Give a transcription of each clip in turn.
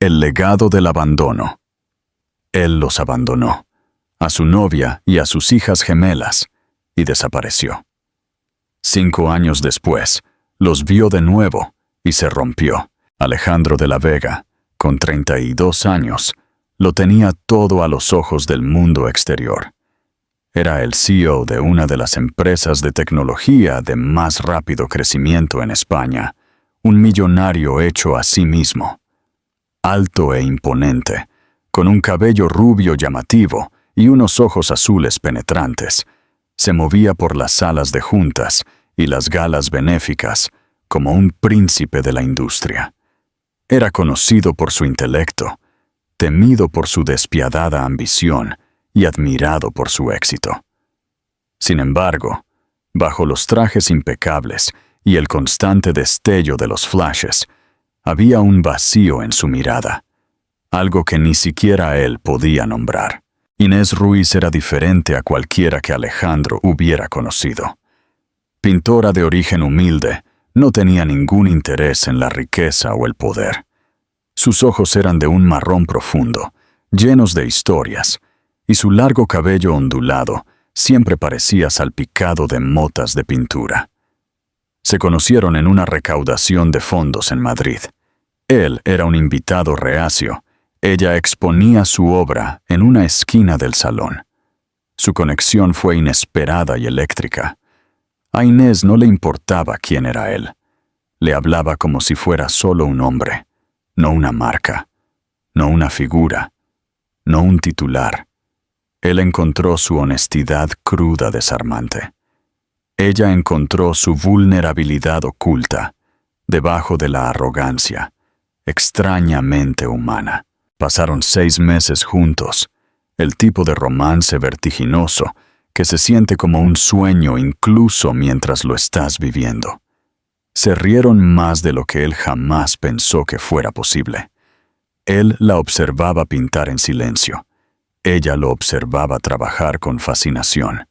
El legado del abandono. Él los abandonó, a su novia y a sus hijas gemelas, y desapareció. 5 años después, los vio de nuevo y se rompió. Alejandro de la Vega, con 32 años, lo tenía todo a los ojos del mundo exterior. Era el CEO de una de las empresas de tecnología de más rápido crecimiento en España, un millonario hecho a sí mismo. Alto e imponente, con un cabello rubio llamativo y unos ojos azules penetrantes, se movía por las salas de juntas y las galas benéficas como un príncipe de la industria. Era conocido por su intelecto, temido por su despiadada ambición y admirado por su éxito. Sin embargo, bajo los trajes impecables y el constante destello de los flashes, había un vacío en su mirada, algo que ni siquiera él podía nombrar. Inés Ruiz era diferente a cualquiera que Alejandro hubiera conocido. Pintora de origen humilde, no tenía ningún interés en la riqueza o el poder. Sus ojos eran de un marrón profundo, llenos de historias, y su largo cabello ondulado siempre parecía salpicado de motas de pintura. Se conocieron en una recaudación de fondos en Madrid. Él era un invitado reacio. Ella exponía su obra en una esquina del salón. Su conexión fue inesperada y eléctrica. A Inés no le importaba quién era él. Le hablaba como si fuera solo un hombre, no una marca, no una figura, no un titular. Él encontró su honestidad cruda desarmante. Ella encontró su vulnerabilidad oculta, debajo de la arrogancia, extrañamente humana. Pasaron 6 meses juntos, el tipo de romance vertiginoso que se siente como un sueño incluso mientras lo estás viviendo. Se rieron más de lo que él jamás pensó que fuera posible. Él la observaba pintar en silencio. Ella lo observaba trabajar con fascinación.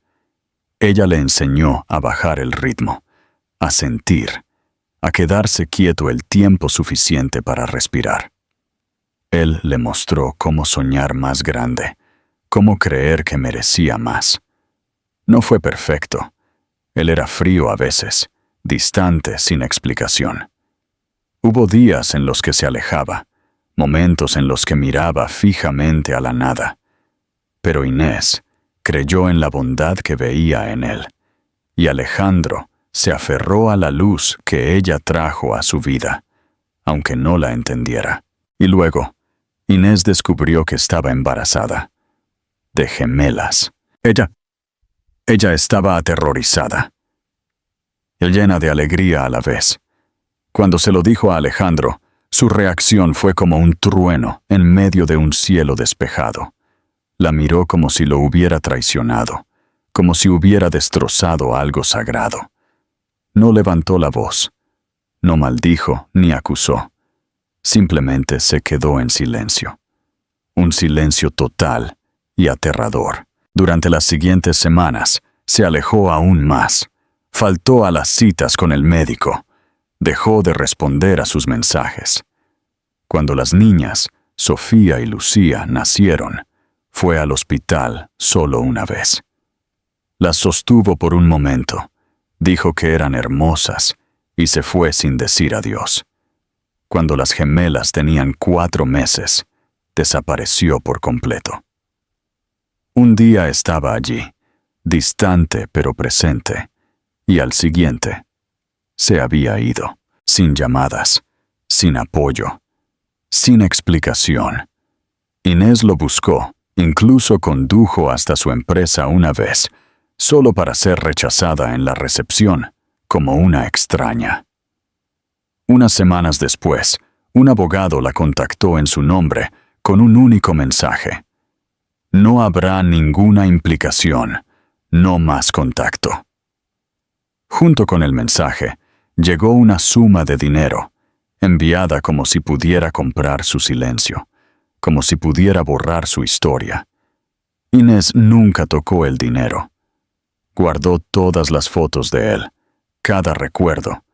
Ella le enseñó a bajar el ritmo, a sentir, a quedarse quieto el tiempo suficiente para respirar. Él le mostró cómo soñar más grande, cómo creer que merecía más. No fue perfecto. Él era frío a veces, distante sin explicación. Hubo días en los que se alejaba, momentos en los que miraba fijamente a la nada. Pero Inés creyó en la bondad que veía en él, y Alejandro se aferró a la luz que ella trajo a su vida, aunque no la entendiera. Y luego, Inés descubrió que estaba embarazada, de gemelas. Ella estaba aterrorizada y llena de alegría a la vez. Cuando se lo dijo a Alejandro, su reacción fue como un trueno en medio de un cielo despejado. La miró como si lo hubiera traicionado, como si hubiera destrozado algo sagrado. No levantó la voz, no maldijo ni acusó. Simplemente se quedó en silencio. Un silencio total y aterrador. Durante las siguientes semanas, se alejó aún más. Faltó a las citas con el médico. Dejó de responder a sus mensajes. Cuando las niñas, Sofía y Lucía, nacieron, fue al hospital solo una vez. Las sostuvo por un momento, dijo que eran hermosas y se fue sin decir adiós. Cuando las gemelas tenían 4 meses, desapareció por completo. Un día estaba allí, distante pero presente, y al siguiente, se había ido, sin llamadas, sin apoyo, sin explicación. Inés lo buscó, incluso condujo hasta su empresa una vez, solo para ser rechazada en la recepción, como una extraña. Unas semanas después, un abogado la contactó en su nombre con un único mensaje. No habrá ninguna implicación, no más contacto. Junto con el mensaje, llegó una suma de dinero, enviada como si pudiera comprar su silencio, como si pudiera borrar su historia. Inés nunca tocó el dinero. Guardó todas las fotos de él, cada recuerdo,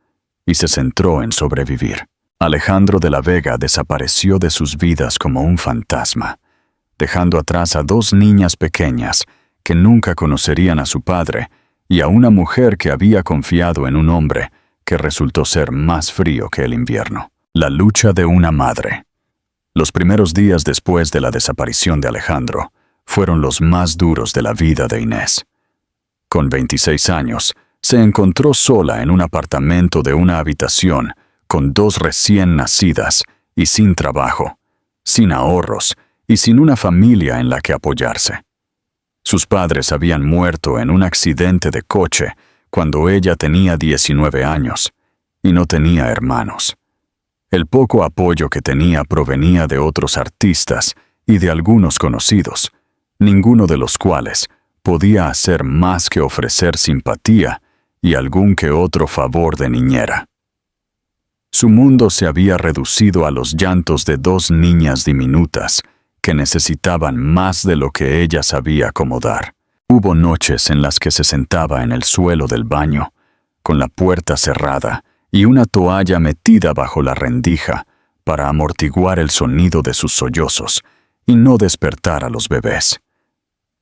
y se centró en sobrevivir. Alejandro de la Vega desapareció de sus vidas como un fantasma, dejando atrás a 2 niñas pequeñas que nunca conocerían a su padre y a una mujer que había confiado en un hombre que resultó ser más frío que el invierno. La lucha de una madre. Los primeros días después de la desaparición de Alejandro fueron los más duros de la vida de Inés. Con 26 años, se encontró sola en un apartamento de una habitación con 2 recién nacidas y sin trabajo, sin ahorros y sin una familia en la que apoyarse. Sus padres habían muerto en un accidente de coche cuando ella tenía 19 años y no tenía hermanos. El poco apoyo que tenía provenía de otros artistas y de algunos conocidos, ninguno de los cuales podía hacer más que ofrecer simpatía y algún que otro favor de niñera. Su mundo se había reducido a los llantos de 2 niñas diminutas que necesitaban más de lo que ella sabía acomodar. Hubo noches en las que se sentaba en el suelo del baño, con la puerta cerrada y una toalla metida bajo la rendija para amortiguar el sonido de sus sollozos y no despertar a los bebés.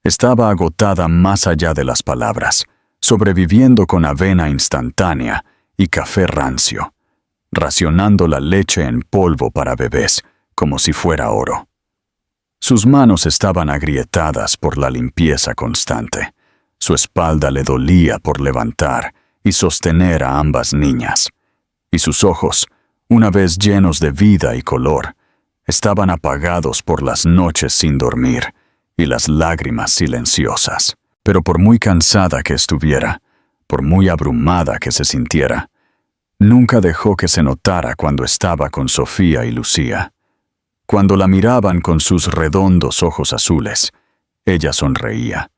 Estaba agotada más allá de las palabras, sobreviviendo con avena instantánea y café rancio, racionando la leche en polvo para bebés como si fuera oro. Sus manos estaban agrietadas por la limpieza constante. Su espalda le dolía por levantar y sostener a ambas niñas. Y sus ojos, una vez llenos de vida y color, estaban apagados por las noches sin dormir y las lágrimas silenciosas. Pero por muy cansada que estuviera, por muy abrumada que se sintiera, nunca dejó que se notara cuando estaba con Sofía y Lucía. Cuando la miraban con sus redondos ojos azules, ella sonreía.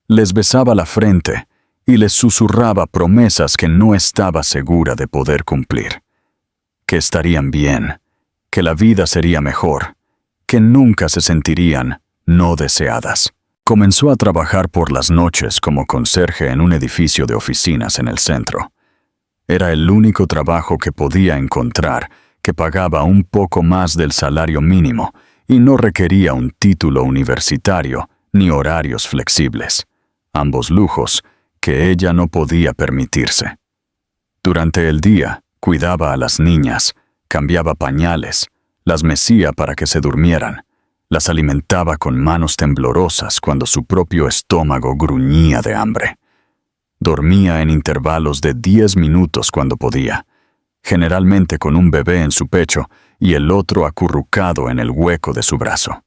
Les besaba la frente y les susurraba promesas que no estaba segura de poder cumplir. Que estarían bien, que la vida sería mejor, que nunca se sentirían no deseadas. Comenzó a trabajar por las noches como conserje en un edificio de oficinas en el centro. Era el único trabajo que podía encontrar que pagaba un poco más del salario mínimo y no requería un título universitario ni horarios flexibles, ambos lujos que ella no podía permitirse. Durante el día, cuidaba a las niñas, cambiaba pañales, las mecía para que se durmieran, las alimentaba con manos temblorosas cuando su propio estómago gruñía de hambre. Dormía en intervalos de 10 minutos cuando podía, generalmente con un bebé en su pecho y el otro acurrucado en el hueco de su brazo.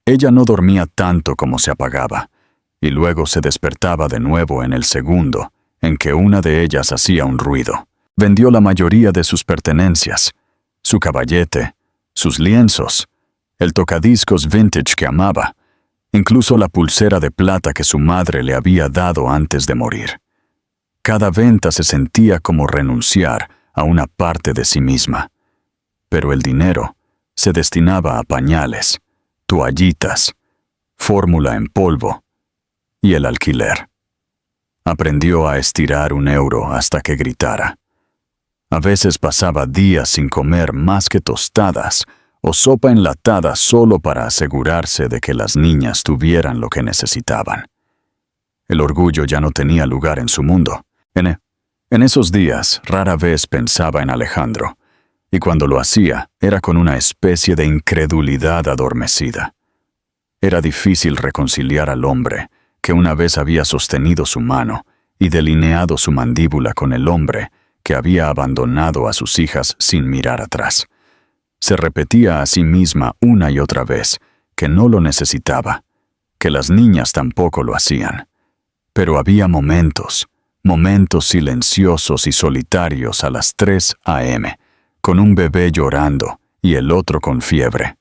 Ella no dormía tanto como se apagaba, y luego se despertaba de nuevo en el segundo en que una de ellas hacía un ruido. Vendió la mayoría de sus pertenencias, su caballete, sus lienzos, el tocadiscos vintage que amaba, incluso la pulsera de plata que su madre le había dado antes de morir. Cada venta se sentía como renunciar a una parte de sí misma, pero el dinero se destinaba a pañales, toallitas, fórmula en polvo y el alquiler. Aprendió a estirar €1 hasta que gritara. A veces pasaba días sin comer más que tostadas o sopa enlatada solo para asegurarse de que las niñas tuvieran lo que necesitaban. El orgullo ya no tenía lugar en su mundo. En esos días, rara vez pensaba en Alejandro, y cuando lo hacía, era con una especie de incredulidad adormecida. Era difícil reconciliar al hombre que una vez había sostenido su mano y delineado su mandíbula con el hombre que había abandonado a sus hijas sin mirar atrás. Se repetía a sí misma una y otra vez que no lo necesitaba, que las niñas tampoco lo hacían. Pero había momentos silenciosos y solitarios a las 3 a.m., con un bebé llorando y el otro con fiebre,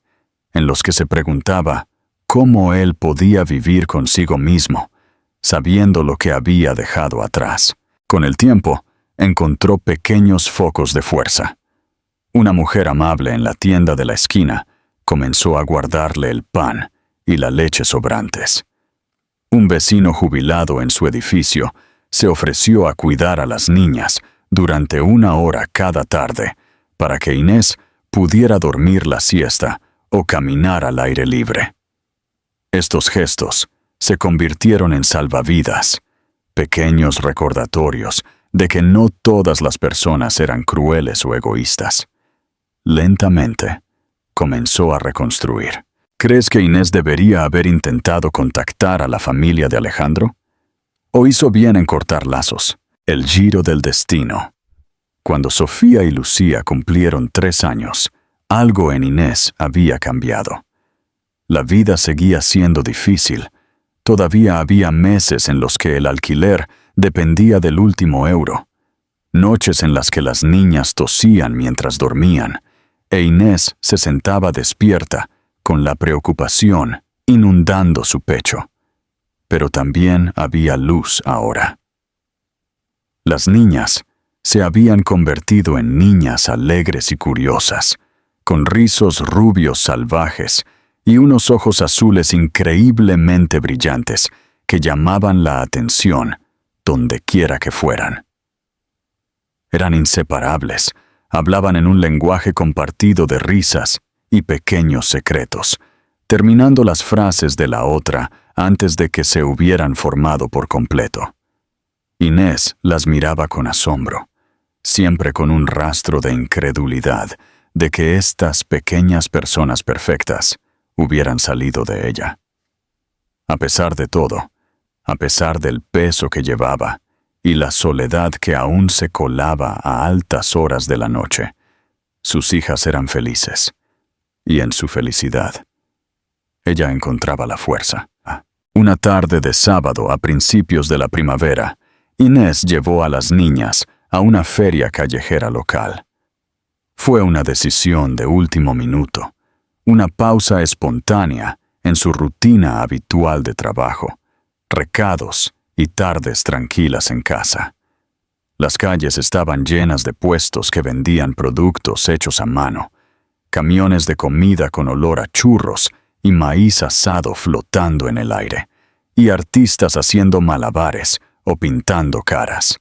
en los que se preguntaba cómo él podía vivir consigo mismo, sabiendo lo que había dejado atrás. Con el tiempo, encontró pequeños focos de fuerza. Una mujer amable en la tienda de la esquina comenzó a guardarle el pan y la leche sobrantes. Un vecino jubilado en su edificio se ofreció a cuidar a las niñas durante 1 hora cada tarde para que Inés pudiera dormir la siesta o caminar al aire libre. Estos gestos se convirtieron en salvavidas, pequeños recordatorios de que no todas las personas eran crueles o egoístas. Lentamente, comenzó a reconstruir. ¿Crees que Inés debería haber intentado contactar a la familia de Alejandro? ¿O hizo bien en cortar lazos? El giro del destino. Cuando Sofía y Lucía cumplieron 3 años, algo en Inés había cambiado. La vida seguía siendo difícil. Todavía había meses en los que el alquiler dependía del último euro. Noches en las que las niñas tosían mientras dormían, e Inés se sentaba despierta, con la preocupación inundando su pecho. Pero también había luz ahora. Las niñas se habían convertido en niñas alegres y curiosas, con rizos rubios salvajes y unos ojos azules increíblemente brillantes que llamaban la atención donde quiera que fueran. Eran inseparables, hablaban en un lenguaje compartido de risas y pequeños secretos, terminando las frases de la otra antes de que se hubieran formado por completo. Inés las miraba con asombro, siempre con un rastro de incredulidad de que estas pequeñas personas perfectas hubieran salido de ella. A pesar de todo, a pesar del peso que llevaba y la soledad que aún se colaba a altas horas de la noche, sus hijas eran felices, y en su felicidad, ella encontraba la fuerza. Una tarde de sábado a principios de la primavera, Inés llevó a las niñas a una feria callejera local. Fue una decisión de último minuto, una pausa espontánea en su rutina habitual de trabajo, recados y tardes tranquilas en casa. Las calles estaban llenas de puestos que vendían productos hechos a mano, camiones de comida con olor a churros y maíz asado flotando en el aire, y artistas haciendo malabares o pintando caras.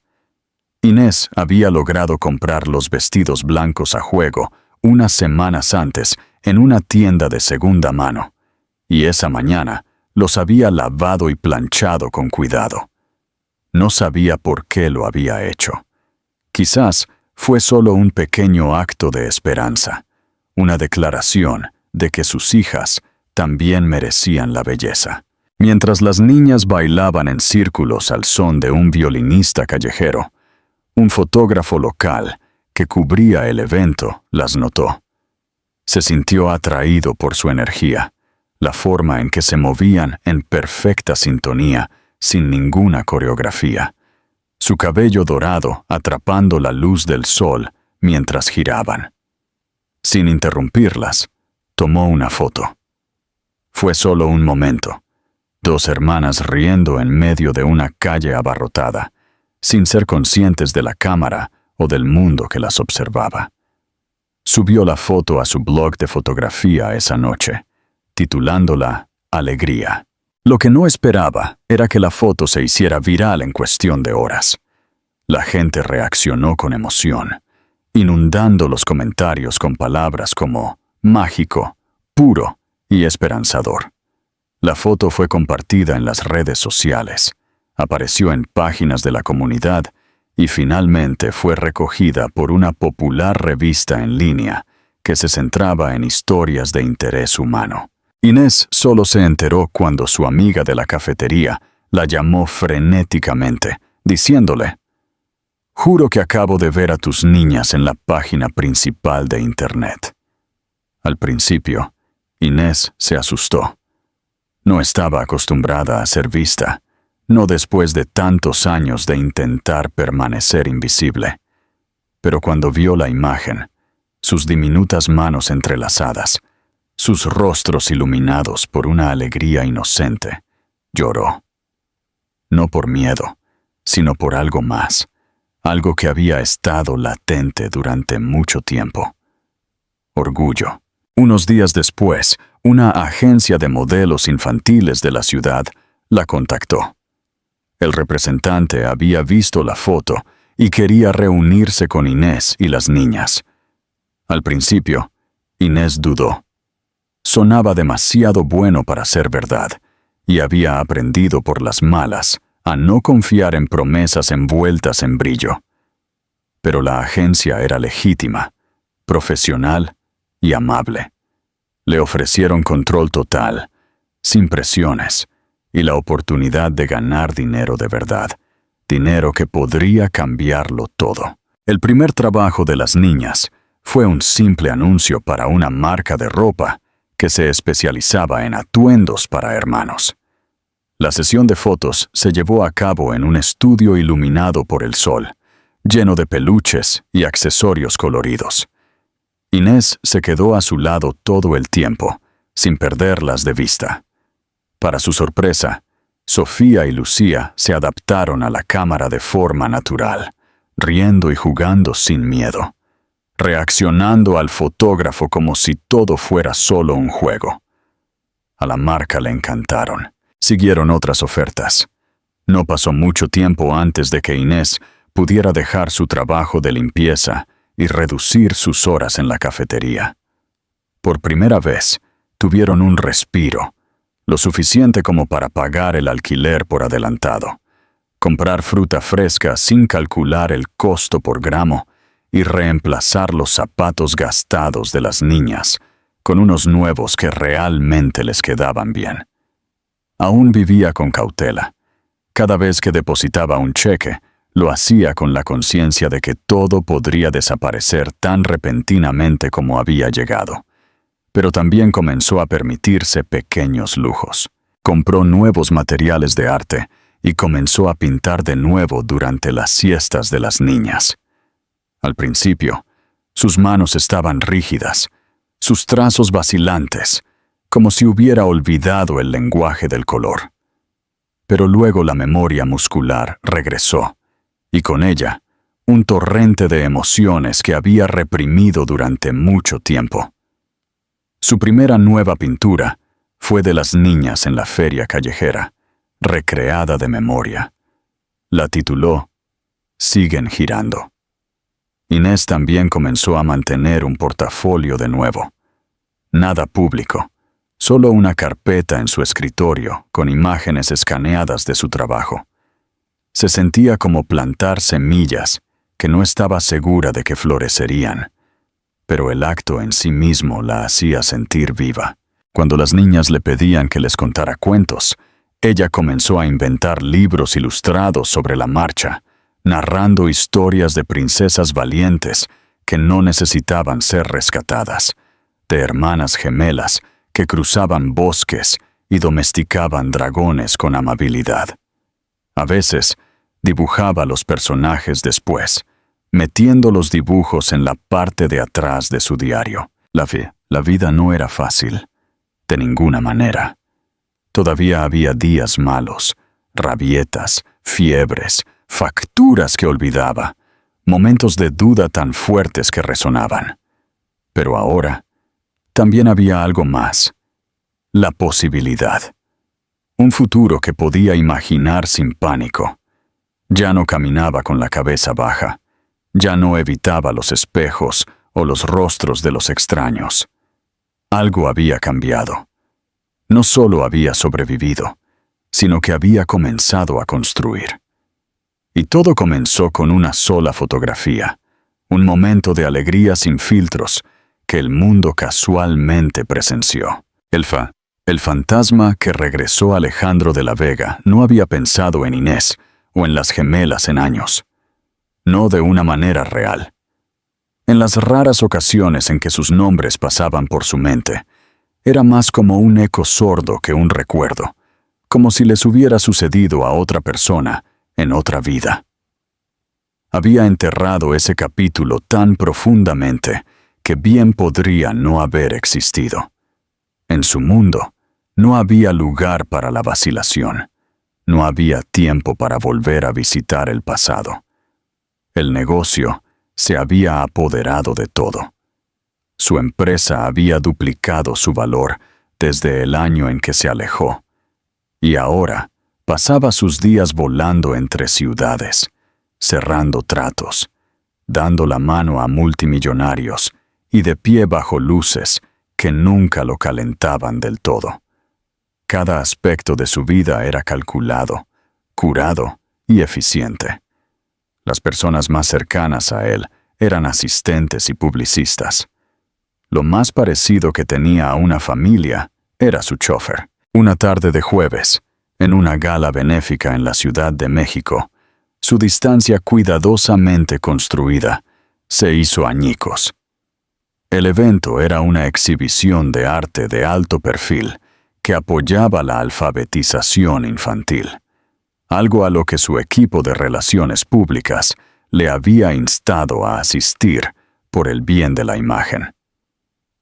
Inés había logrado comprar los vestidos blancos a juego unas semanas antes en una tienda de segunda mano, y esa mañana los había lavado y planchado con cuidado. No sabía por qué lo había hecho. Quizás fue solo un pequeño acto de esperanza, una declaración de que sus hijas también merecían la belleza. Mientras las niñas bailaban en círculos al son de un violinista callejero, un fotógrafo local que cubría el evento las notó. Se sintió atraído por su energía, la forma en que se movían en perfecta sintonía, sin ninguna coreografía. Su cabello dorado atrapando la luz del sol mientras giraban. Sin interrumpirlas, tomó una foto. Fue solo un momento. 2 hermanas riendo en medio de una calle abarrotada, sin ser conscientes de la cámara o del mundo que las observaba. Subió la foto a su blog de fotografía esa noche, titulándola Alegría. Lo que no esperaba era que la foto se hiciera viral en cuestión de horas. La gente reaccionó con emoción, inundando los comentarios con palabras como mágico, puro y esperanzador. La foto fue compartida en las redes sociales, apareció en páginas de la comunidad y finalmente fue recogida por una popular revista en línea que se centraba en historias de interés humano. Inés solo se enteró cuando su amiga de la cafetería la llamó frenéticamente, diciéndole: «Juro que acabo de ver a tus niñas en la página principal de Internet». Al principio, Inés se asustó. No estaba acostumbrada a ser vista, no después de tantos años de intentar permanecer invisible. Pero cuando vio la imagen, sus diminutas manos entrelazadas, sus rostros iluminados por una alegría inocente, lloró. No por miedo, sino por algo más, algo que había estado latente durante mucho tiempo. Orgullo. Unos días después, una agencia de modelos infantiles de la ciudad la contactó. El representante había visto la foto y quería reunirse con Inés y las niñas. Al principio, Inés dudó. Sonaba demasiado bueno para ser verdad, y había aprendido por las malas a no confiar en promesas envueltas en brillo. Pero la agencia era legítima, profesional y amable. Le ofrecieron control total, sin presiones, y la oportunidad de ganar dinero de verdad, dinero que podría cambiarlo todo. El primer trabajo de las niñas fue un simple anuncio para una marca de ropa que se especializaba en atuendos para hermanos. La sesión de fotos se llevó a cabo en un estudio iluminado por el sol, lleno de peluches y accesorios coloridos. Inés se quedó a su lado todo el tiempo, sin perderlas de vista. Para su sorpresa, Sofía y Lucía se adaptaron a la cámara de forma natural, riendo y jugando sin miedo, reaccionando al fotógrafo como si todo fuera solo un juego. A la marca le encantaron. Siguieron otras ofertas. No pasó mucho tiempo antes de que Inés pudiera dejar su trabajo de limpieza y reducir sus horas en la cafetería. Por primera vez, tuvieron un respiro, lo suficiente como para pagar el alquiler por adelantado, comprar fruta fresca sin calcular el costo por gramo y reemplazar los zapatos gastados de las niñas con unos nuevos que realmente les quedaban bien. Aún vivía con cautela. Cada vez que depositaba un cheque, lo hacía con la conciencia de que todo podría desaparecer tan repentinamente como había llegado. Pero también comenzó a permitirse pequeños lujos. Compró nuevos materiales de arte y comenzó a pintar de nuevo durante las siestas de las niñas. Al principio, sus manos estaban rígidas, sus trazos vacilantes, como si hubiera olvidado el lenguaje del color. Pero luego la memoria muscular regresó, y con ella, un torrente de emociones que había reprimido durante mucho tiempo. Su primera nueva pintura fue de las niñas en la feria callejera, recreada de memoria. La tituló Siguen girando. Inés también comenzó a mantener un portafolio de nuevo. Nada público, solo una carpeta en su escritorio con imágenes escaneadas de su trabajo. Se sentía como plantar semillas que no estaba segura de que florecerían, pero el acto en sí mismo la hacía sentir viva. Cuando las niñas le pedían que les contara cuentos, ella comenzó a inventar libros ilustrados sobre la marcha, narrando historias de princesas valientes que no necesitaban ser rescatadas, de hermanas gemelas que cruzaban bosques y domesticaban dragones con amabilidad. A veces, dibujaba los personajes después, metiendo los dibujos en la parte de atrás de su diario. La vida no era fácil, de ninguna manera. Todavía había días malos, rabietas, fiebres, facturas que olvidaba, momentos de duda tan fuertes que resonaban. Pero ahora, también había algo más, la posibilidad. Un futuro que podía imaginar sin pánico. Ya no caminaba con la cabeza baja, ya no evitaba los espejos o los rostros de los extraños. Algo había cambiado. No solo había sobrevivido, sino que había comenzado a construir. Y todo comenzó con una sola fotografía, un momento de alegría sin filtros que el mundo casualmente presenció. El fantasma que regresó a Alejandro de la Vega no había pensado en Inés o en las gemelas en años. No de una manera real. En las raras ocasiones en que sus nombres pasaban por su mente, era más como un eco sordo que un recuerdo, como si les hubiera sucedido a otra persona en otra vida. Había enterrado ese capítulo tan profundamente que bien podría no haber existido. En su mundo, no había lugar para la vacilación. No había tiempo para volver a visitar el pasado. El negocio se había apoderado de todo. Su empresa había duplicado su valor desde el año en que se alejó. Y ahora pasaba sus días volando entre ciudades, cerrando tratos, dando la mano a multimillonarios y de pie bajo luces que nunca lo calentaban del todo. Cada aspecto de su vida era calculado, curado y eficiente. Las personas más cercanas a él eran asistentes y publicistas. Lo más parecido que tenía a una familia era su chofer. Una tarde de jueves, en una gala benéfica en la Ciudad de México, su distancia cuidadosamente construida se hizo añicos. El evento era una exhibición de arte de alto perfil que apoyaba la alfabetización infantil, algo a lo que su equipo de relaciones públicas le había instado a asistir por el bien de la imagen.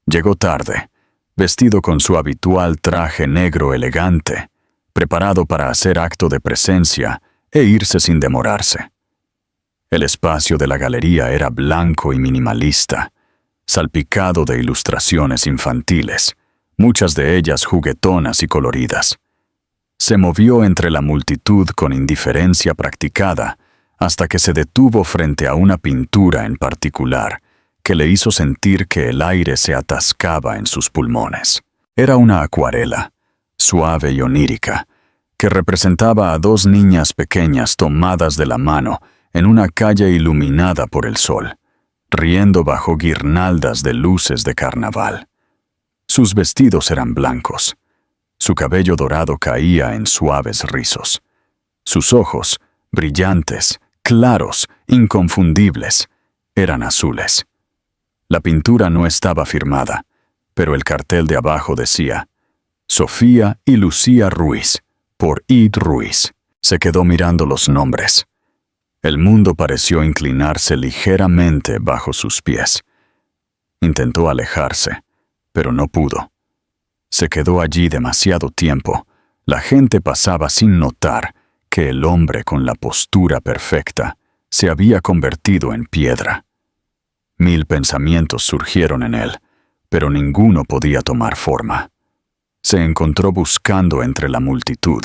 Llegó tarde, vestido con su habitual traje negro elegante, preparado para hacer acto de presencia e irse sin demorarse. El espacio de la galería era blanco y minimalista, salpicado de ilustraciones infantiles, muchas de ellas juguetonas y coloridas. Se movió entre la multitud con indiferencia practicada hasta que se detuvo frente a una pintura en particular que le hizo sentir que el aire se atascaba en sus pulmones. Era una acuarela, suave y onírica, que representaba a dos niñas pequeñas tomadas de la mano en una calle iluminada por el sol, riendo bajo guirnaldas de luces de carnaval. Sus vestidos eran blancos. Su cabello dorado caía en suaves rizos. Sus ojos, brillantes, claros, inconfundibles, eran azules. La pintura no estaba firmada, pero el cartel de abajo decía: Sofía y Lucía Ruiz, por Id Ruiz. Se quedó mirando los nombres. El mundo pareció inclinarse ligeramente bajo sus pies. Intentó alejarse, pero no pudo. Se quedó allí demasiado tiempo. La gente pasaba sin notar que el hombre con la postura perfecta se había convertido en piedra. 1000 pensamientos surgieron en él, pero ninguno podía tomar forma. Se encontró buscando entre la multitud,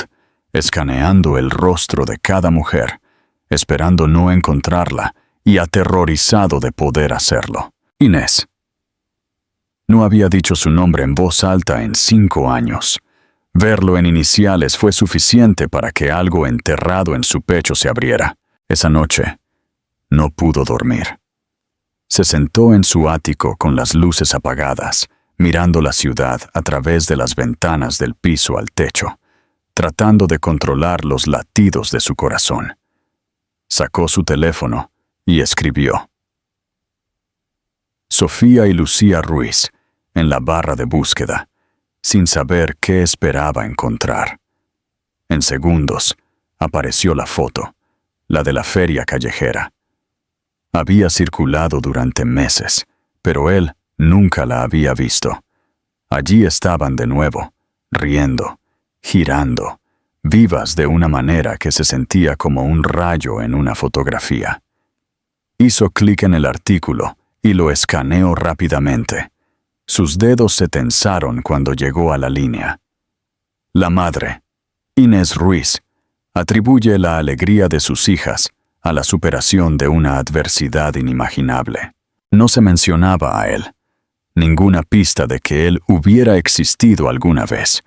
escaneando el rostro de cada mujer, esperando no encontrarla y aterrorizado de poder hacerlo. Inés. No había dicho su nombre en voz alta en 5 años. Verlo en iniciales fue suficiente para que algo enterrado en su pecho se abriera. Esa noche, no pudo dormir. Se sentó en su ático con las luces apagadas, mirando la ciudad a través de las ventanas del piso al techo, tratando de controlar los latidos de su corazón. Sacó su teléfono y escribió: Sofía y Lucía Ruiz, en la barra de búsqueda, sin saber qué esperaba encontrar. En segundos, apareció la foto, la de la feria callejera. Había circulado durante meses, pero él nunca la había visto. Allí estaban de nuevo, riendo, girando, vivas de una manera que se sentía como un rayo en una fotografía. Hizo clic en el artículo y lo escaneó rápidamente. Sus dedos se tensaron cuando llegó a la línea. La madre, Inés Ruiz, atribuye la alegría de sus hijas a la superación de una adversidad inimaginable. No se mencionaba a él, ninguna pista de que él hubiera existido alguna vez.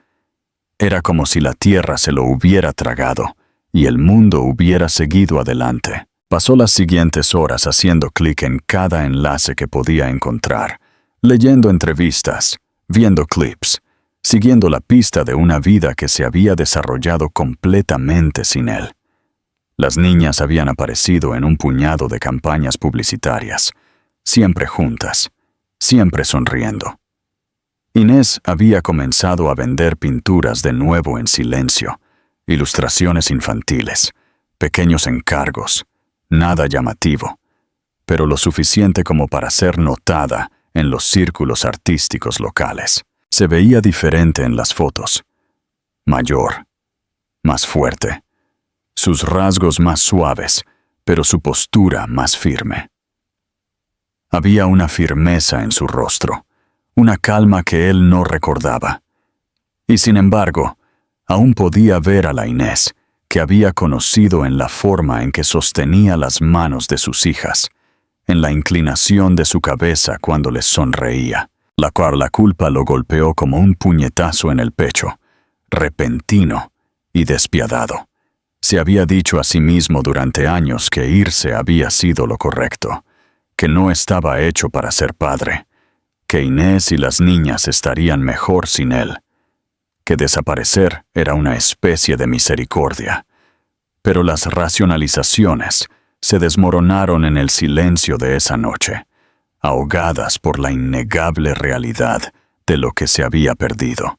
Era como si la tierra se lo hubiera tragado y el mundo hubiera seguido adelante. Pasó las siguientes horas haciendo clic en cada enlace que podía encontrar, leyendo entrevistas, viendo clips, siguiendo la pista de una vida que se había desarrollado completamente sin él. Las niñas habían aparecido en un puñado de campañas publicitarias, siempre juntas, siempre sonriendo. Inés había comenzado a vender pinturas de nuevo en silencio, ilustraciones infantiles, pequeños encargos, nada llamativo, pero lo suficiente como para ser notada en los círculos artísticos locales. Se veía diferente en las fotos. Mayor, más fuerte, sus rasgos más suaves, pero su postura más firme. Había una firmeza en su rostro, una calma que él no recordaba. Y sin embargo, aún podía ver a la Inés que había conocido en la forma en que sostenía las manos de sus hijas, en la inclinación de su cabeza cuando les sonreía, la cual la culpa lo golpeó como un puñetazo en el pecho, repentino y despiadado. Se había dicho a sí mismo durante años que irse había sido lo correcto, que no estaba hecho para ser padre, que Inés y las niñas estarían mejor sin él, que desaparecer era una especie de misericordia. Pero las racionalizaciones se desmoronaron en el silencio de esa noche, ahogadas por la innegable realidad de lo que se había perdido.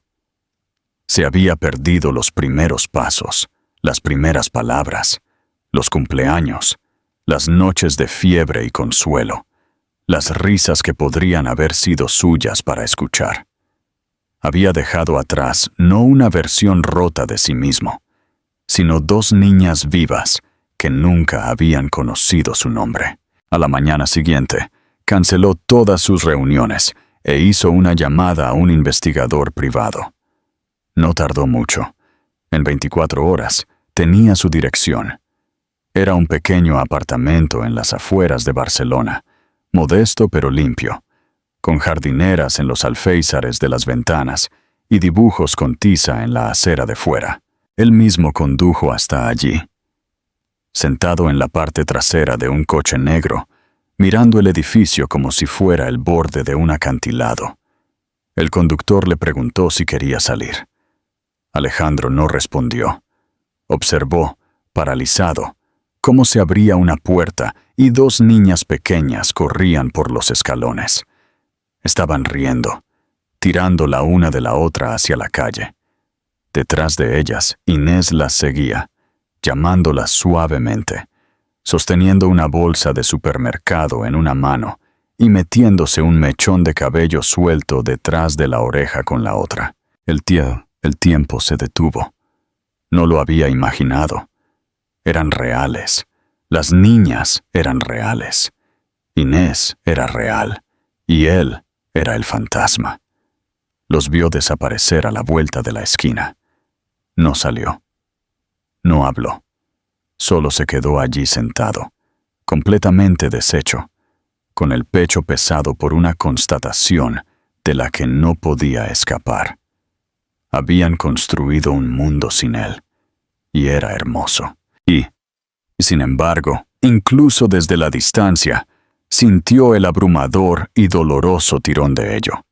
Se había perdido los primeros pasos, las primeras palabras, los cumpleaños, las noches de fiebre y consuelo, las risas que podrían haber sido suyas para escuchar. Había dejado atrás no una versión rota de sí mismo, sino dos niñas vivas que nunca habían conocido su nombre. A la mañana siguiente, canceló todas sus reuniones e hizo una llamada a un investigador privado. No tardó mucho. En 24 horas, tenía su dirección. Era un pequeño apartamento en las afueras de Barcelona, modesto pero limpio, con jardineras en los alféizares de las ventanas y dibujos con tiza en la acera de fuera. Él mismo condujo hasta allí. Sentado en la parte trasera de un coche negro, mirando el edificio como si fuera el borde de un acantilado, el conductor le preguntó si quería salir. Alejandro no respondió. Observó, paralizado, cómo se abría una puerta y dos niñas pequeñas corrían por los escalones. Estaban riendo, tirando la una de la otra hacia la calle. Detrás de ellas, Inés las seguía, llamándolas suavemente, sosteniendo una bolsa de supermercado en una mano y metiéndose un mechón de cabello suelto detrás de la oreja con la otra. El tiempo se detuvo. No lo había imaginado. Eran reales. Las niñas eran reales. Inés era real. Y él era el fantasma. Los vio desaparecer a la vuelta de la esquina. No salió. No habló. Solo se quedó allí sentado, completamente deshecho, con el pecho pesado por una constatación de la que no podía escapar. Habían construido un mundo sin él, y era hermoso. Y, sin embargo, incluso desde la distancia, sintió el abrumador y doloroso tirón de ello.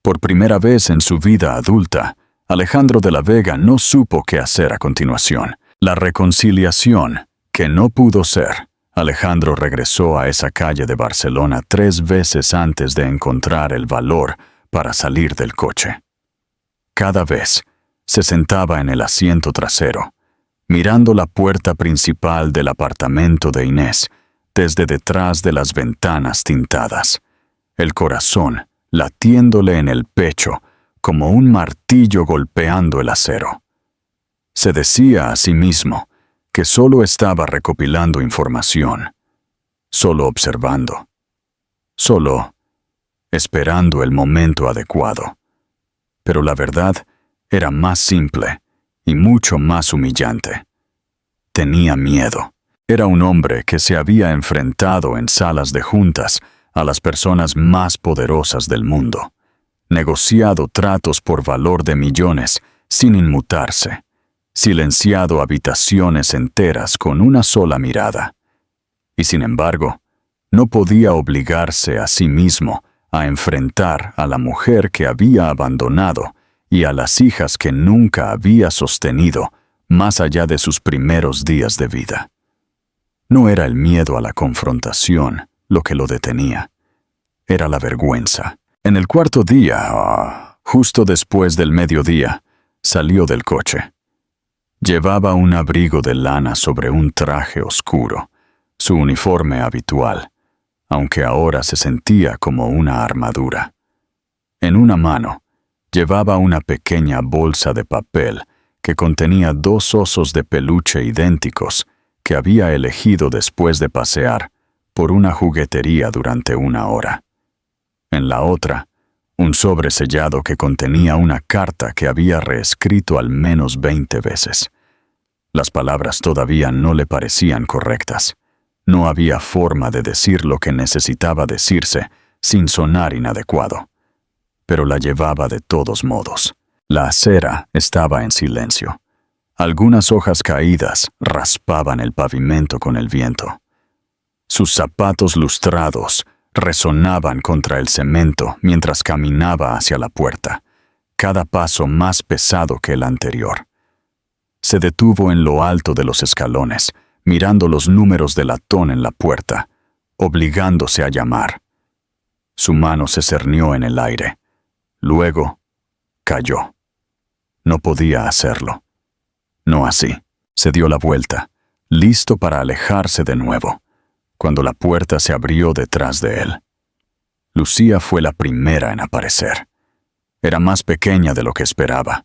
Por primera vez en su vida adulta, Alejandro de la Vega no supo qué hacer a continuación. La reconciliación, que no pudo ser. Alejandro regresó a esa calle de Barcelona 3 veces antes de encontrar el valor para salir del coche. Cada vez se sentaba en el asiento trasero, mirando la puerta principal del apartamento de Inés desde detrás de las ventanas tintadas, el corazón latiéndole en el pecho como un martillo golpeando el acero. Se decía a sí mismo que solo estaba recopilando información, solo observando, solo esperando el momento adecuado. Pero la verdad era más simple y mucho más humillante. Tenía miedo. Era un hombre que se había enfrentado en salas de juntas a las personas más poderosas del mundo, negociado tratos por valor de millones sin inmutarse, silenciado habitaciones enteras con una sola mirada. Y sin embargo, no podía obligarse a sí mismo a enfrentar a la mujer que había abandonado y a las hijas que nunca había sostenido más allá de sus primeros días de vida. No era el miedo a la confrontación lo que lo detenía. Era la vergüenza. En el cuarto día, justo después del mediodía, salió del coche. Llevaba un abrigo de lana sobre un traje oscuro, su uniforme habitual, aunque ahora se sentía como una armadura. En una mano, llevaba una pequeña bolsa de papel que contenía 2 osos de peluche idénticos que había elegido después de pasear por una juguetería durante 1 hora. En la otra, un sobre sellado que contenía una carta que había reescrito al menos 20 veces. Las palabras todavía no le parecían correctas. No había forma de decir lo que necesitaba decirse sin sonar inadecuado, pero la llevaba de todos modos. La acera estaba en silencio. Algunas hojas caídas raspaban el pavimento con el viento. Sus zapatos lustrados resonaban contra el cemento mientras caminaba hacia la puerta, cada paso más pesado que el anterior. Se detuvo en lo alto de los escalones, mirando los números de latón en la puerta, obligándose a llamar. Su mano se cernió en el aire. Luego, cayó. No podía hacerlo. No así. Se dio la vuelta, listo para alejarse de nuevo, cuando la puerta se abrió detrás de él. Lucía fue la primera en aparecer. Era más pequeña de lo que esperaba,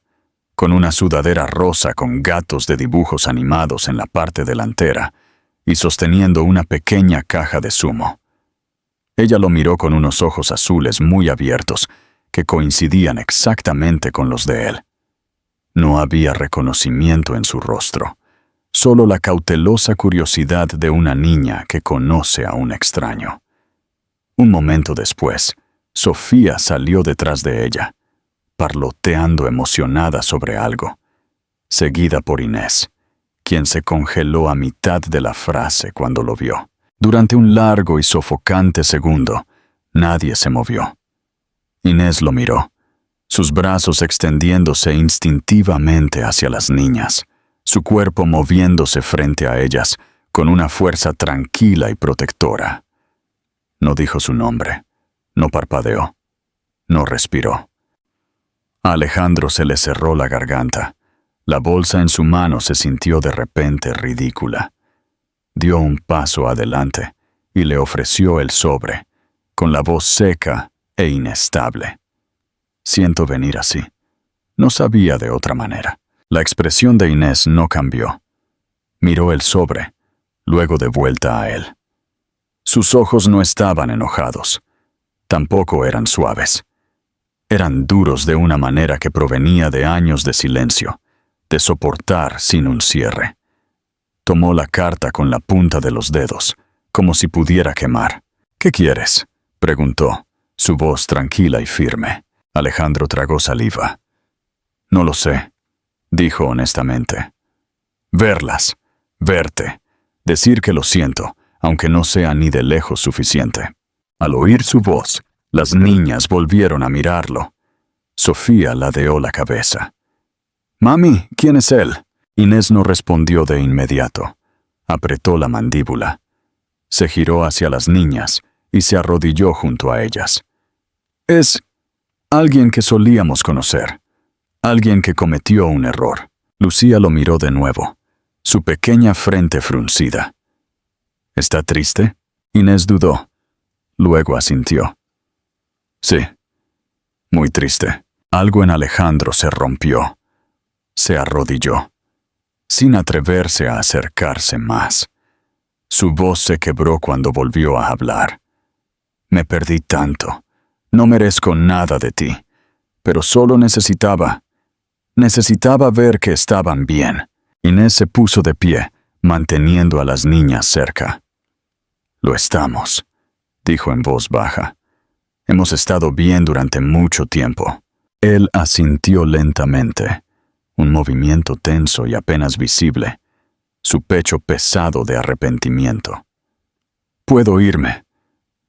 con una sudadera rosa con gatos de dibujos animados en la parte delantera y sosteniendo una pequeña caja de zumo. Ella lo miró con unos ojos azules muy abiertos que coincidían exactamente con los de él. No había reconocimiento en su rostro, solo la cautelosa curiosidad de una niña que conoce a un extraño. Un momento después, Sofía salió detrás de ella, parloteando emocionada sobre algo, seguida por Inés, quien se congeló a mitad de la frase cuando lo vio. Durante un largo y sofocante segundo, nadie se movió. Inés lo miró, sus brazos extendiéndose instintivamente hacia las niñas, su cuerpo moviéndose frente a ellas con una fuerza tranquila y protectora. No dijo su nombre, no parpadeó, no respiró. A Alejandro se le cerró la garganta. La bolsa en su mano se sintió de repente ridícula. Dio un paso adelante y le ofreció el sobre, con la voz seca e inestable. Siento venir así. No sabía de otra manera. La expresión de Inés no cambió. Miró el sobre, luego de vuelta a él. Sus ojos no estaban enojados. Tampoco eran suaves. Eran duros de una manera que provenía de años de silencio, de soportar sin un cierre. Tomó la carta con la punta de los dedos, como si pudiera quemar. «¿Qué quieres?», preguntó, su voz tranquila y firme. Alejandro tragó saliva. «No lo sé», dijo honestamente. «Verlas, verte, decir que lo siento, aunque no sea ni de lejos suficiente». Al oír su voz, las niñas volvieron a mirarlo. Sofía ladeó la cabeza. «Mami, ¿quién es él?». Inés no respondió de inmediato. Apretó la mandíbula. Se giró hacia las niñas y se arrodilló junto a ellas. «Es alguien que solíamos conocer. Alguien que cometió un error». Lucía lo miró de nuevo, su pequeña frente fruncida. «¿Está triste?». Inés dudó. Luego asintió. «Sí, muy triste». Algo en Alejandro se rompió. Se arrodilló, sin atreverse a acercarse más. Su voz se quebró cuando volvió a hablar. «Me perdí tanto. No merezco nada de ti, pero solo necesitaba ver que estaban bien». Inés se puso de pie, manteniendo a las niñas cerca. «Lo estamos», dijo en voz baja. «Hemos estado bien durante mucho tiempo». Él asintió lentamente, un movimiento tenso y apenas visible, su pecho pesado de arrepentimiento. «Puedo irme.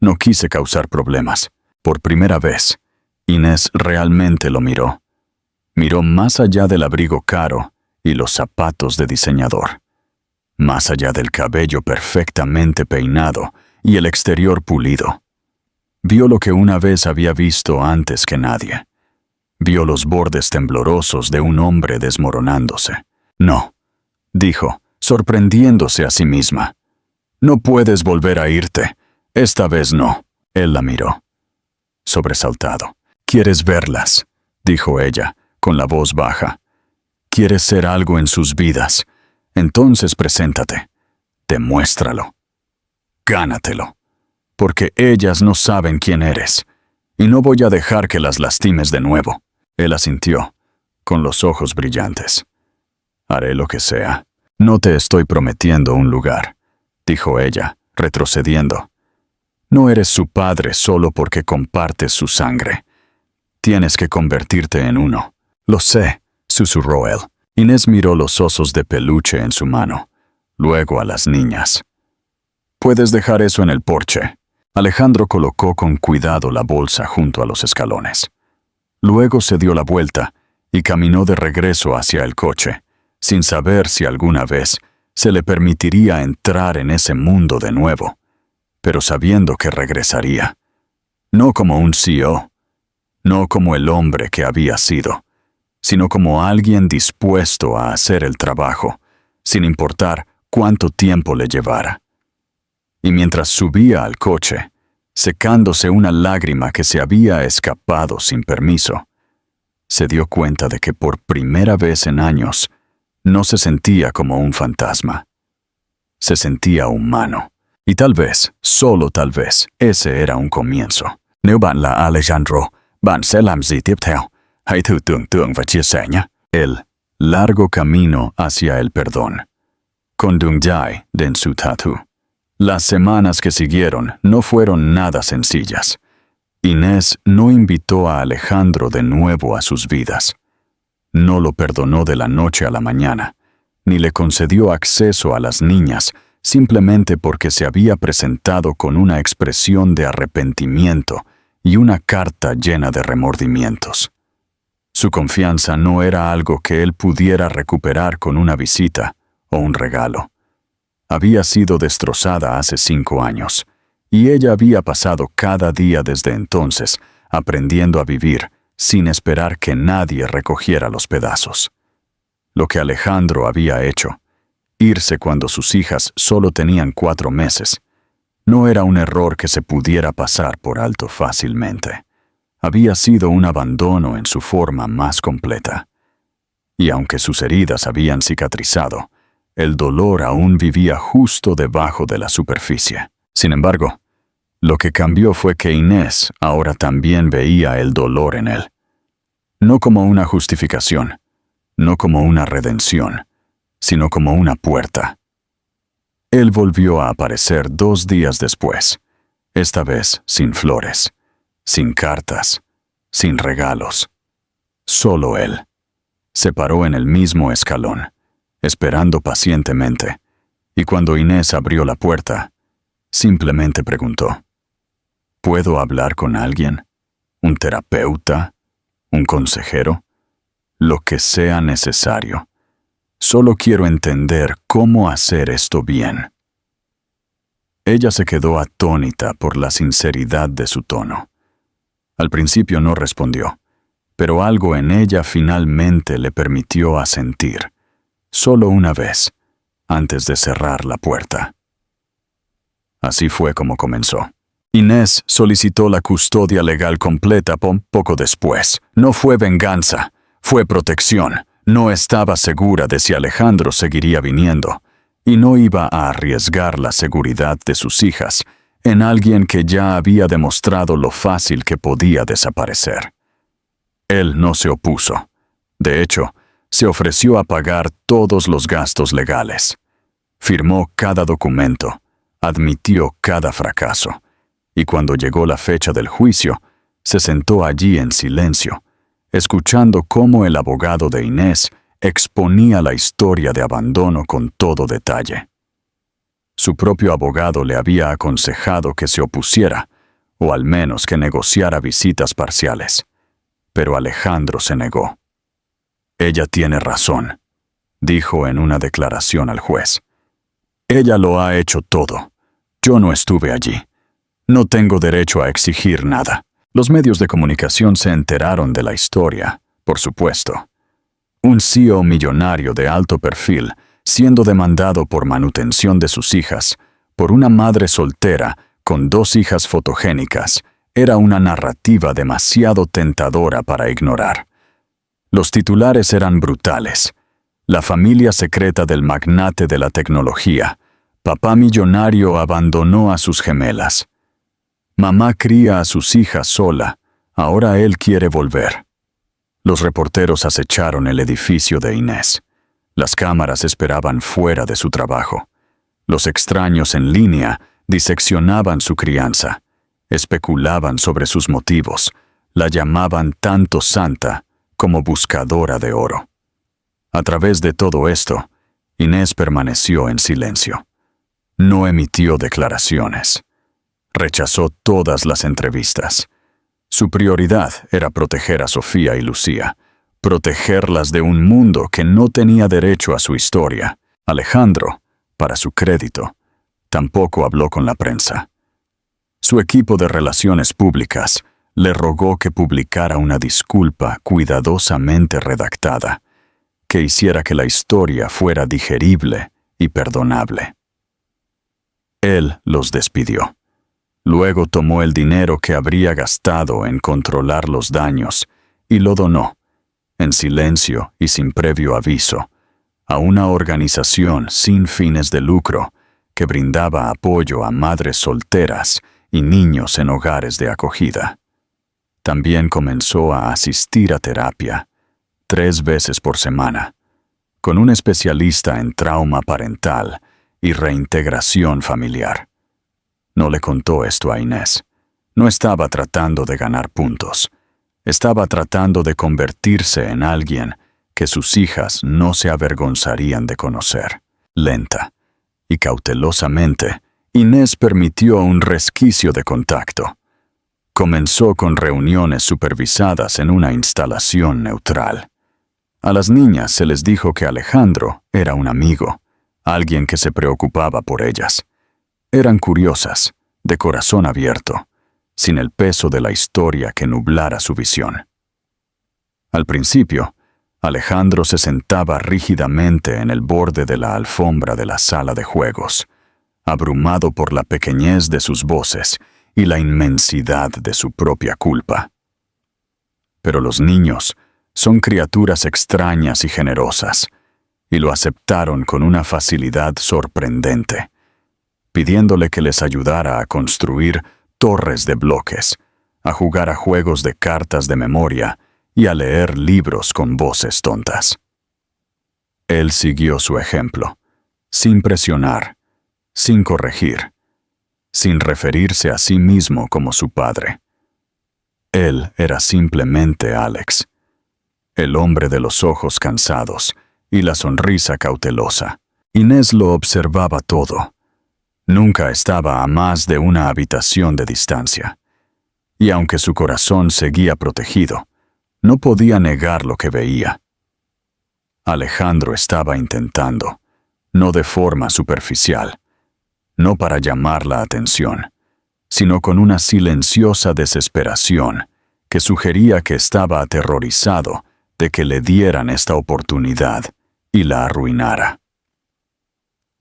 No quise causar problemas». Por primera vez, Inés realmente lo miró. Miró más allá del abrigo caro y los zapatos de diseñador, más allá del cabello perfectamente peinado y el exterior pulido. Vio lo que una vez había visto antes que nadie. Vio los bordes temblorosos de un hombre desmoronándose. «No», dijo, sorprendiéndose a sí misma. «No puedes volver a irte. Esta vez no». Él la miró, sobresaltado. «¿Quieres verlas?», dijo ella, con la voz baja. «¿Quieres ser algo en sus vidas? Entonces preséntate. Demuéstralo. Gánatelo. Porque ellas no saben quién eres, y no voy a dejar que las lastimes de nuevo». Él asintió, con los ojos brillantes. «Haré lo que sea». «No te estoy prometiendo un lugar», dijo ella, retrocediendo. No eres su padre solo porque compartes su sangre. Tienes que convertirte en uno. Lo sé, susurró él. Inés miró los osos de peluche en su mano, luego a las niñas. Puedes dejar eso en el porche. Alejandro colocó con cuidado la bolsa junto a los escalones. Luego se dio la vuelta y caminó de regreso hacia el coche, sin saber si alguna vez se le permitiría entrar en ese mundo de nuevo, pero sabiendo que regresaría. No como un CEO, no como el hombre que había sido, sino como alguien dispuesto a hacer el trabajo, sin importar cuánto tiempo le llevara. Y mientras subía al coche, secándose una lágrima que se había escapado sin permiso, se dio cuenta de que por primera vez en años no se sentía como un fantasma. Se sentía humano. Y tal vez, solo tal vez, ese era un comienzo. Nếu bạn là Alejandro, bạn sẽ làm gì tiếp theo? Hãy thử tưởng tượng và chia sẻ nhé. El largo camino hacia el perdón. Con Dungyai Densutatu. Las semanas que siguieron no fueron nada sencillas. Inés no invitó a Alejandro de nuevo a sus vidas. No lo perdonó de la noche a la mañana, ni le concedió acceso a las niñas simplemente porque se había presentado con una expresión de arrepentimiento y una carta llena de remordimientos. Su confianza no era algo que él pudiera recuperar con una visita o un regalo. Había sido destrozada hace 5 años, y ella había pasado cada día desde entonces aprendiendo a vivir sin esperar que nadie recogiera los pedazos. Lo que Alejandro había hecho, irse cuando sus hijas solo tenían 4 meses, no era un error que se pudiera pasar por alto fácilmente. Había sido un abandono en su forma más completa. Y aunque sus heridas habían cicatrizado, el dolor aún vivía justo debajo de la superficie. Sin embargo, lo que cambió fue que Inés ahora también veía el dolor en él. No como una justificación, no como una redención, sino como una puerta. Él volvió a aparecer 2 días después, esta vez sin flores, sin cartas, sin regalos. Solo él. Se paró en el mismo escalón, esperando pacientemente, y cuando Inés abrió la puerta, simplemente preguntó: ¿Puedo hablar con alguien? ¿Un terapeuta? ¿Un consejero? Lo que sea necesario. Solo quiero entender cómo hacer esto bien. Ella se quedó atónita por la sinceridad de su tono. Al principio no respondió, pero algo en ella finalmente le permitió asentir, solo una vez, antes de cerrar la puerta. Así fue como comenzó. Inés solicitó la custodia legal completa poco después. No fue venganza, fue protección. No estaba segura de si Alejandro seguiría viniendo, y no iba a arriesgar la seguridad de sus hijas en alguien que ya había demostrado lo fácil que podía desaparecer. Él no se opuso. De hecho, se ofreció a pagar todos los gastos legales. Firmó cada documento, admitió cada fracaso, y cuando llegó la fecha del juicio, se sentó allí en silencio, escuchando cómo el abogado de Inés exponía la historia de abandono con todo detalle. Su propio abogado le había aconsejado que se opusiera, o al menos que negociara visitas parciales, pero Alejandro se negó. «Ella tiene razón», dijo en una declaración al juez. «Ella lo ha hecho todo. Yo no estuve allí. No tengo derecho a exigir nada». Los medios de comunicación se enteraron de la historia, por supuesto. Un CEO millonario de alto perfil, siendo demandado por manutención de sus hijas, por una madre soltera con 2 hijas fotogénicas, era una narrativa demasiado tentadora para ignorar. Los titulares eran brutales. La familia secreta del magnate de la tecnología. Papá millonario abandonó a sus gemelas. Mamá cría a sus hijas sola. Ahora él quiere volver. Los reporteros acecharon el edificio de Inés. Las cámaras esperaban fuera de su trabajo. Los extraños en línea diseccionaban su crianza, especulaban sobre sus motivos, la llamaban tanto santa como buscadora de oro. A través de todo esto, Inés permaneció en silencio. No emitió declaraciones. Rechazó todas las entrevistas. Su prioridad era proteger a Sofía y Lucía, protegerlas de un mundo que no tenía derecho a su historia. Alejandro, para su crédito, tampoco habló con la prensa. Su equipo de relaciones públicas le rogó que publicara una disculpa cuidadosamente redactada, que hiciera que la historia fuera digerible y perdonable. Él los despidió. Luego tomó el dinero que habría gastado en controlar los daños y lo donó, en silencio y sin previo aviso, a una organización sin fines de lucro que brindaba apoyo a madres solteras y niños en hogares de acogida. También comenzó a asistir a terapia, 3 veces por semana, con un especialista en trauma parental y reintegración familiar. No le contó esto a Inés. No estaba tratando de ganar puntos. Estaba tratando de convertirse en alguien que sus hijas no se avergonzarían de conocer. Lenta y cautelosamente, Inés permitió un resquicio de contacto. Comenzó con reuniones supervisadas en una instalación neutral. A las niñas se les dijo que Alejandro era un amigo, alguien que se preocupaba por ellas. Eran curiosas, de corazón abierto, sin el peso de la historia que nublara su visión. Al principio, Alejandro se sentaba rígidamente en el borde de la alfombra de la sala de juegos, abrumado por la pequeñez de sus voces y la inmensidad de su propia culpa. Pero los niños son criaturas extrañas y generosas, y lo aceptaron con una facilidad sorprendente, pidiéndole que les ayudara a construir torres de bloques, a jugar a juegos de cartas de memoria y a leer libros con voces tontas. Él siguió su ejemplo, sin presionar, sin corregir, sin referirse a sí mismo como su padre. Él era simplemente Alex, el hombre de los ojos cansados y la sonrisa cautelosa. Inés lo observaba todo. Nunca estaba a más de una habitación de distancia. Y aunque su corazón seguía protegido, no podía negar lo que veía. Alejandro estaba intentando, no de forma superficial, no para llamar la atención, sino con una silenciosa desesperación que sugería que estaba aterrorizado de que le dieran esta oportunidad y la arruinara.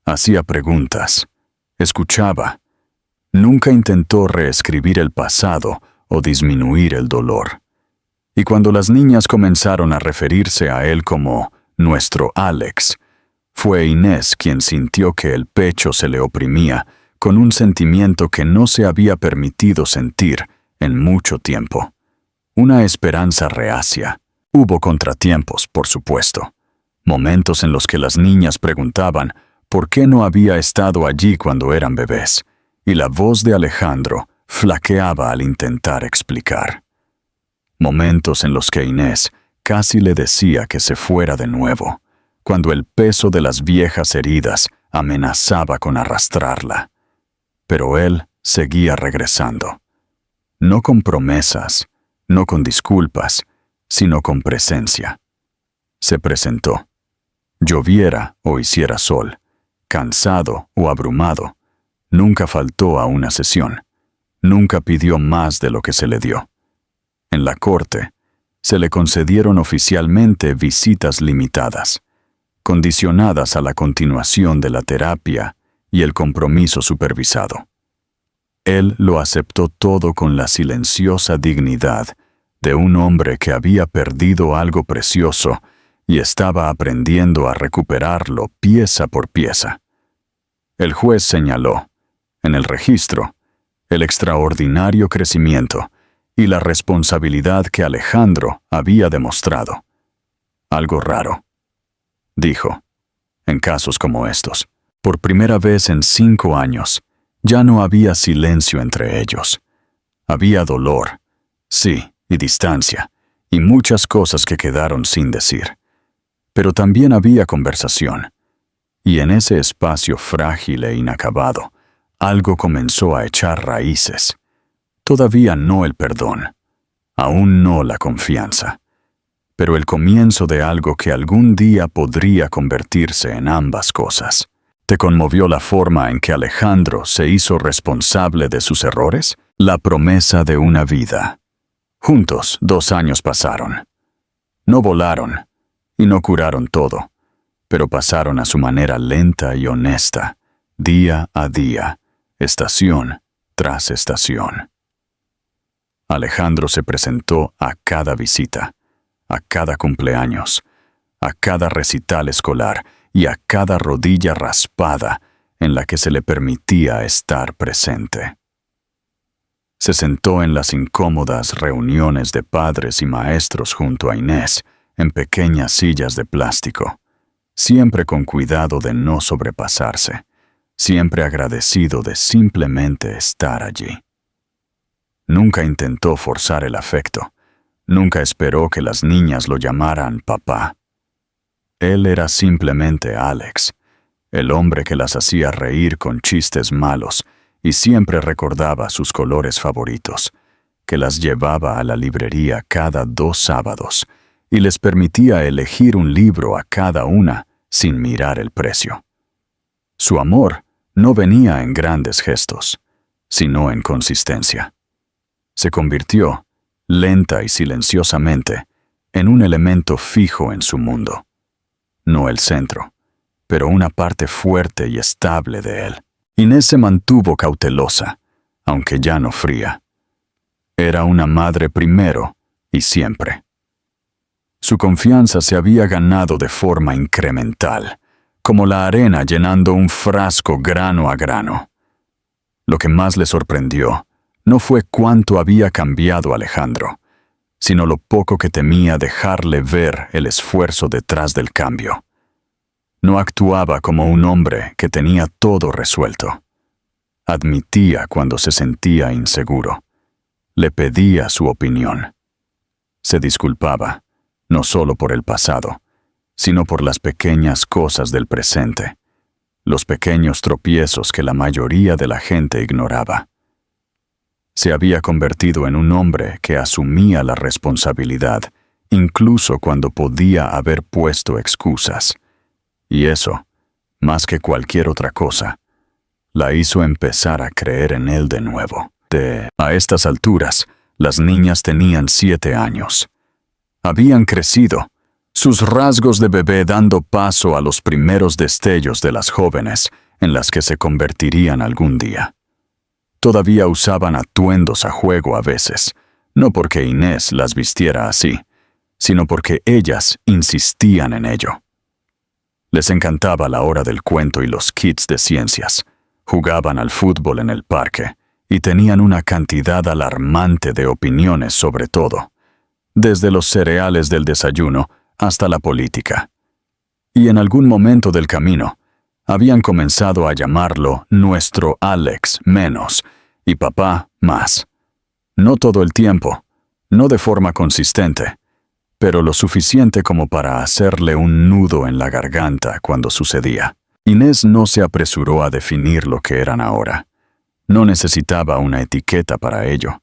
Hacía preguntas, escuchaba. Nunca intentó reescribir el pasado o disminuir el dolor. Y cuando las niñas comenzaron a referirse a él como nuestro Alex, fue Inés quien sintió que el pecho se le oprimía con un sentimiento que no se había permitido sentir en mucho tiempo. Una esperanza reacia. Hubo contratiempos, por supuesto. Momentos en los que las niñas preguntaban por qué no había estado allí cuando eran bebés, y la voz de Alejandro flaqueaba al intentar explicar. Momentos en los que Inés casi le decía que se fuera de nuevo, cuando el peso de las viejas heridas amenazaba con arrastrarla. Pero él seguía regresando. No con promesas, no con disculpas, sino con presencia. Se presentó. Lloviera o hiciera sol, cansado o abrumado, nunca faltó a una sesión. Nunca pidió más de lo que se le dio. En la corte, se le concedieron oficialmente visitas limitadas, condicionadas a la continuación de la terapia y el compromiso supervisado. Él lo aceptó todo con la silenciosa dignidad de un hombre que había perdido algo precioso y estaba aprendiendo a recuperarlo pieza por pieza. El juez señaló, en el registro, el extraordinario crecimiento y la responsabilidad que Alejandro había demostrado. Algo raro, dijo, en casos como estos. Por primera vez en 5 años, Ya no había silencio entre ellos. Había dolor, sí, y distancia, y muchas cosas que quedaron sin decir. Pero también había conversación. Y en ese espacio frágil e inacabado, algo comenzó a echar raíces. Todavía no el perdón, aún no la confianza, pero el comienzo de algo que algún día podría convertirse en ambas cosas. ¿Te conmovió la forma en que Alejandro se hizo responsable de sus errores? La promesa de una vida. Juntos 2 años pasaron. No volaron y no curaron todo, pero pasaron a su manera lenta y honesta, día a día, estación tras estación. Alejandro se presentó a cada visita, a cada cumpleaños, a cada recital escolar y a cada rodilla raspada en la que se le permitía estar presente. Se sentó en las incómodas reuniones de padres y maestros junto a Inés, en pequeñas sillas de plástico, siempre con cuidado de no sobrepasarse, siempre agradecido de simplemente estar allí. Nunca intentó forzar el afecto, nunca esperó que las niñas lo llamaran papá. Él era simplemente Alex, el hombre que las hacía reír con chistes malos y siempre recordaba sus colores favoritos, que las llevaba a la librería cada 2 sábados y les permitía elegir un libro a cada una sin mirar el precio. Su amor no venía en grandes gestos, sino en consistencia. Se convirtió, lenta y silenciosamente, en un elemento fijo en su mundo. No el centro, pero una parte fuerte y estable de él. Inés se mantuvo cautelosa, aunque ya no fría. Era una madre primero y siempre. Su confianza se había ganado de forma incremental, como la arena llenando un frasco grano a grano. Lo que más le sorprendió no fue cuánto había cambiado Alejandro, sino lo poco que temía dejarle ver el esfuerzo detrás del cambio. No actuaba como un hombre que tenía todo resuelto. Admitía cuando se sentía inseguro. Le pedía su opinión. Se disculpaba, no solo por el pasado, sino por las pequeñas cosas del presente, los pequeños tropiezos que la mayoría de la gente ignoraba. Se había convertido en un hombre que asumía la responsabilidad, incluso cuando podía haber puesto excusas. Y eso, más que cualquier otra cosa, la hizo empezar a creer en él de nuevo. A estas alturas, las niñas tenían 7 años. Habían crecido, sus rasgos de bebé dando paso a los primeros destellos de las jóvenes en las que se convertirían algún día. Todavía usaban atuendos a juego a veces, no porque Inés las vistiera así, sino porque ellas insistían en ello. Les encantaba la hora del cuento y los kits de ciencias. Jugaban al fútbol en el parque y tenían una cantidad alarmante de opiniones sobre todo, desde los cereales del desayuno hasta la política. Y en algún momento del camino, habían comenzado a llamarlo nuestro Alex menos y papá más. No todo el tiempo, no de forma consistente, pero lo suficiente como para hacerle un nudo en la garganta cuando sucedía. Inés no se apresuró a definir lo que eran ahora. No necesitaba una etiqueta para ello.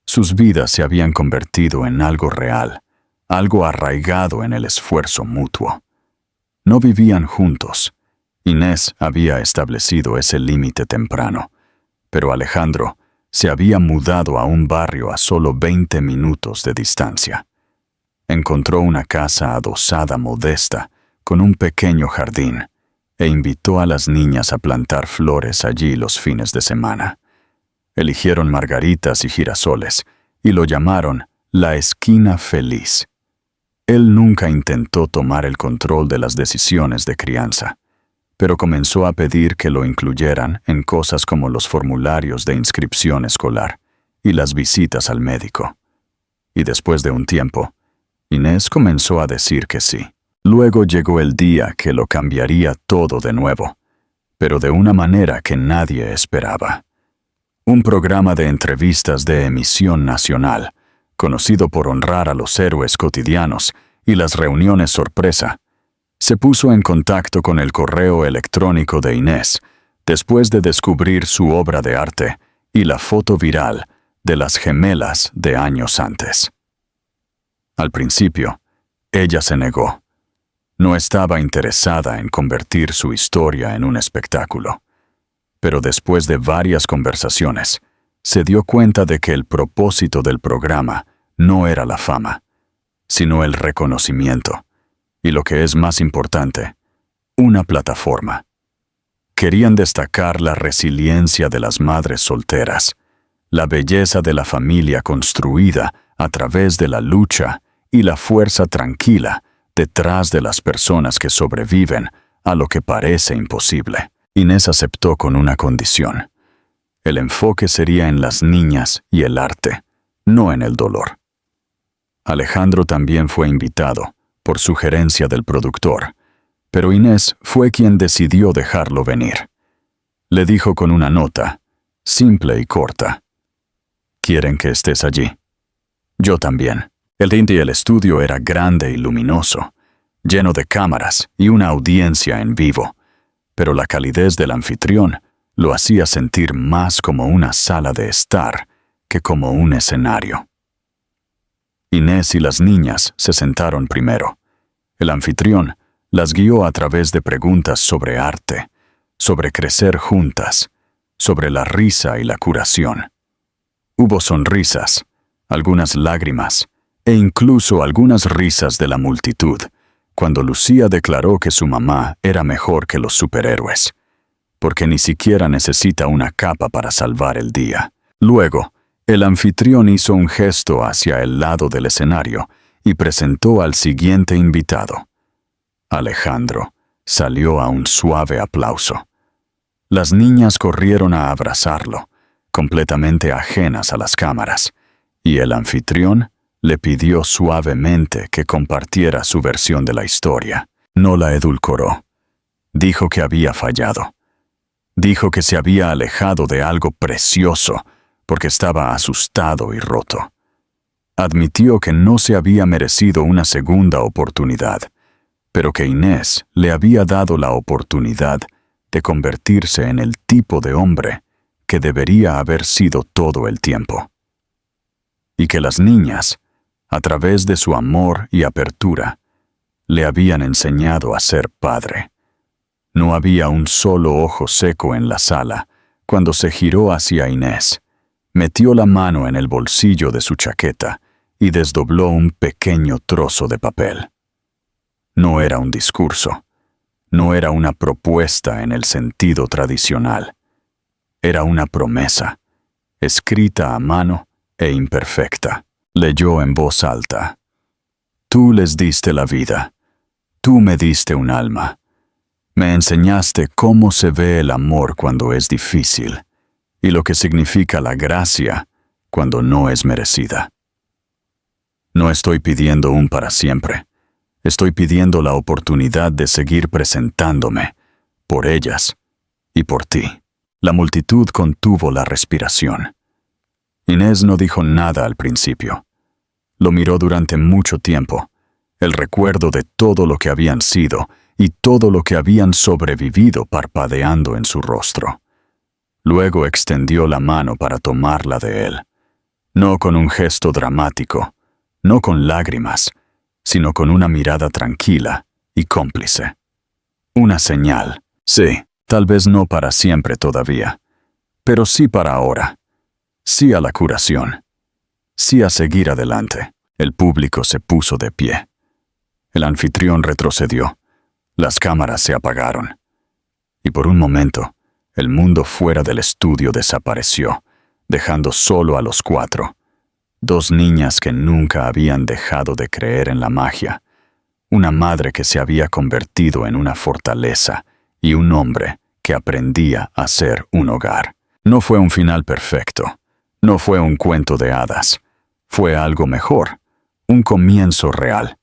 Sus vidas se habían convertido en algo real, algo arraigado en el esfuerzo mutuo. No vivían juntos. Inés había establecido ese límite temprano, pero Alejandro se había mudado a un barrio a solo 20 minutos de distancia. Encontró una casa adosada modesta, con un pequeño jardín, e invitó a las niñas a plantar flores allí los fines de semana. Eligieron margaritas y girasoles, y lo llamaron la esquina feliz. Él nunca intentó tomar el control de las decisiones de crianza, pero comenzó a pedir que lo incluyeran en cosas como los formularios de inscripción escolar y las visitas al médico. Y después de un tiempo, Inés comenzó a decir que sí. Luego llegó el día que lo cambiaría todo de nuevo, pero de una manera que nadie esperaba. Un programa de entrevistas de emisión nacional, conocido por honrar a los héroes cotidianos y las reuniones sorpresa, se puso en contacto con el correo electrónico de Inés después de descubrir su obra de arte y la foto viral de las gemelas de años antes. Al principio, ella se negó. No estaba interesada en convertir su historia en un espectáculo. Pero después de varias conversaciones, se dio cuenta de que el propósito del programa no era la fama, sino el reconocimiento, y lo que es más importante, una plataforma. Querían destacar la resiliencia de las madres solteras, la belleza de la familia construida a través de la lucha y la fuerza tranquila detrás de las personas que sobreviven a lo que parece imposible. Inés aceptó con una condición. El enfoque sería en las niñas y el arte, no en el dolor. Alejandro también fue invitado, por sugerencia del productor, pero Inés fue quien decidió dejarlo venir. Le dijo con una nota, simple y corta: «¿Quieren que estés allí?» Yo también. El tinte y el estudio era grande y luminoso, lleno de cámaras y una audiencia en vivo, pero la calidez del anfitrión lo hacía sentir más como una sala de estar que como un escenario. Inés y las niñas se sentaron primero. El anfitrión las guió a través de preguntas sobre arte, sobre crecer juntas, sobre la risa y la curación. Hubo sonrisas, algunas lágrimas e incluso algunas risas de la multitud, cuando Lucía declaró que su mamá era mejor que los superhéroes, porque ni siquiera necesita una capa para salvar el día. Luego, el anfitrión hizo un gesto hacia el lado del escenario y presentó al siguiente invitado. Alejandro salió a un suave aplauso. Las niñas corrieron a abrazarlo, completamente ajenas a las cámaras, y el anfitrión le pidió suavemente que compartiera su versión de la historia. No la edulcoró. Dijo que había fallado. Dijo que se había alejado de algo precioso porque estaba asustado y roto. Admitió que no se había merecido una segunda oportunidad, pero que Inés le había dado la oportunidad de convertirse en el tipo de hombre que debería haber sido todo el tiempo. Y que las niñas, a través de su amor y apertura, le habían enseñado a ser padre. No había un solo ojo seco en la sala cuando se giró hacia Inés, metió la mano en el bolsillo de su chaqueta y desdobló un pequeño trozo de papel. No era un discurso, no era una propuesta en el sentido tradicional. Era una promesa, escrita a mano e imperfecta. Leyó en voz alta: «Tú les diste la vida, tú me diste un alma. Me enseñaste cómo se ve el amor cuando es difícil y lo que significa la gracia cuando no es merecida. No estoy pidiendo un para siempre, estoy pidiendo la oportunidad de seguir presentándome por ellas y por ti». La multitud contuvo la respiración. Inés no dijo nada al principio. Lo miró durante mucho tiempo, el recuerdo de todo lo que habían sido y todo lo que habían sobrevivido parpadeando en su rostro. Luego extendió la mano para tomarla de él, no con un gesto dramático, no con lágrimas, sino con una mirada tranquila y cómplice. Una señal, sí, tal vez no para siempre todavía, pero sí para ahora. Sí a la curación. Sí a seguir adelante. El público se puso de pie. El anfitrión retrocedió. Las cámaras se apagaron. Y por un momento, el mundo fuera del estudio desapareció, dejando solo a los cuatro. Dos niñas que nunca habían dejado de creer en la magia. Una madre que se había convertido en una fortaleza y un hombre que aprendía a ser un hogar. No fue un final perfecto. No fue un cuento de hadas. Fue algo mejor. Un comienzo real.